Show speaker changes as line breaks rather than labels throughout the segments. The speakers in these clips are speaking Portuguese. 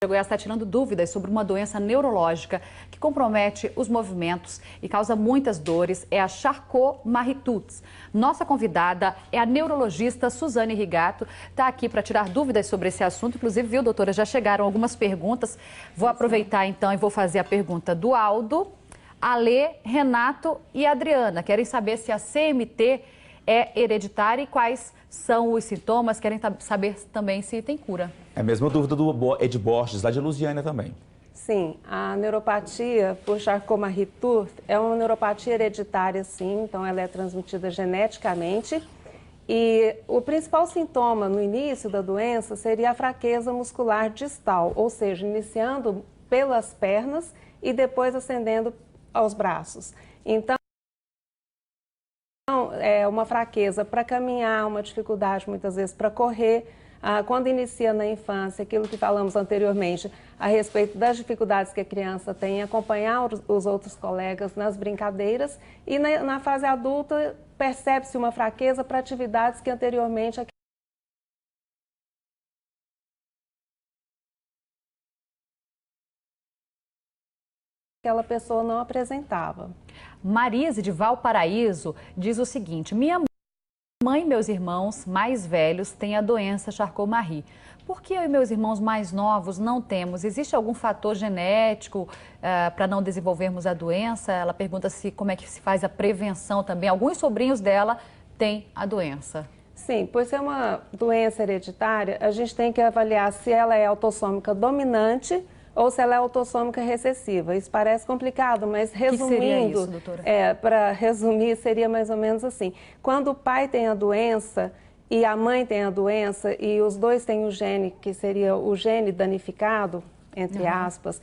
Goiás está tirando dúvidas sobre uma doença neurológica que compromete os movimentos e causa muitas dores, é a Charcot-Marie-Tooth. Nossa convidada é a neurologista Suzane Rigato, está aqui para tirar dúvidas sobre esse assunto. Inclusive, viu, doutora, já chegaram algumas perguntas. Vou aproveitar então e vou fazer a pergunta do Aldo, Alê, Renato e Adriana. Querem saber se a CMT é hereditária e quais são os sintomas, querem saber também se tem cura.
É a mesma dúvida do Ed Borges, lá de Lusiânia também.
Sim, a neuropatia por Charcot-Marie-Tooth é uma neuropatia hereditária, sim, então ela é transmitida geneticamente. E o principal sintoma no início da doença seria a fraqueza muscular distal, ou seja, iniciando pelas pernas e depois ascendendo aos braços. Então, é uma fraqueza para caminhar, uma dificuldade muitas vezes para correr. Quando inicia na infância, aquilo que falamos anteriormente a respeito das dificuldades que a criança tem em acompanhar os outros colegas nas brincadeiras, e na fase adulta percebe-se uma fraqueza para atividades que anteriormente aquela pessoa não apresentava.
Marise de Valparaíso diz o seguinte: minha mãe e meus irmãos mais velhos têm a doença Charcot-Marie. Por que eu e meus irmãos mais novos não temos? Existe algum fator genético para não desenvolvermos a doença? Ela pergunta como é que se faz a prevenção também. Alguns sobrinhos dela têm a doença.
Sim, por ser uma doença hereditária, a gente tem que avaliar se ela é autossômica dominante ou se ela é autossômica recessiva. Isso parece complicado, mas resumindo,
que seria isso, doutora?
Para resumir, seria mais ou menos assim. Quando o pai tem a doença e a mãe tem a doença e os dois têm o gene, que seria o gene danificado, entre aspas,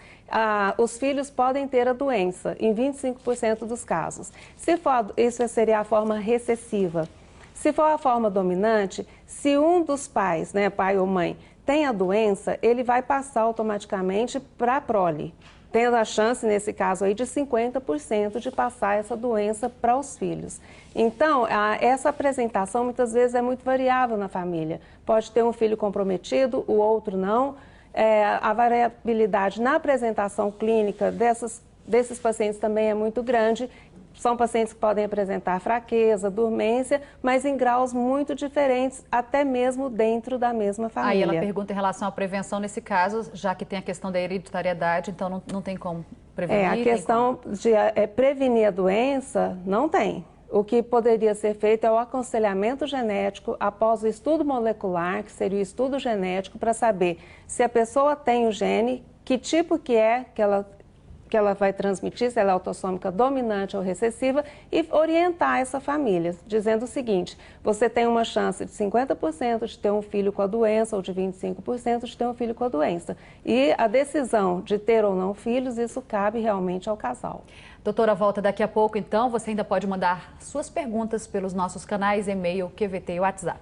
os filhos podem ter a doença em 25% dos casos. Se for, isso seria a forma recessiva. Se for a forma dominante, se um dos pais, né, pai ou mãe, tem a doença, ele vai passar automaticamente para a prole, tendo a chance, nesse caso aí, de 50% de passar essa doença para os filhos. Então, essa apresentação muitas vezes é muito variável na família. Pode ter um filho comprometido, o outro não. A variabilidade na apresentação clínica desses pacientes também é muito grande. São pacientes que podem apresentar fraqueza, dormência, mas em graus muito diferentes, até mesmo dentro da mesma família.
Aí ela pergunta em relação à prevenção nesse caso, já que tem a questão da hereditariedade, então não tem como prevenir?
A questão de prevenir a doença, não tem. O que poderia ser feito é o aconselhamento genético após o estudo molecular, que seria o estudo genético, para saber se a pessoa tem o gene, que tipo que ela vai transmitir, se ela é autossômica dominante ou recessiva, e orientar essa família, dizendo o seguinte: você tem uma chance de 50% de ter um filho com a doença ou de 25% de ter um filho com a doença. E a decisão de ter ou não filhos, isso cabe realmente ao casal.
Doutora, volta daqui a pouco, então. Você ainda pode mandar suas perguntas pelos nossos canais, e-mail, QVT e WhatsApp.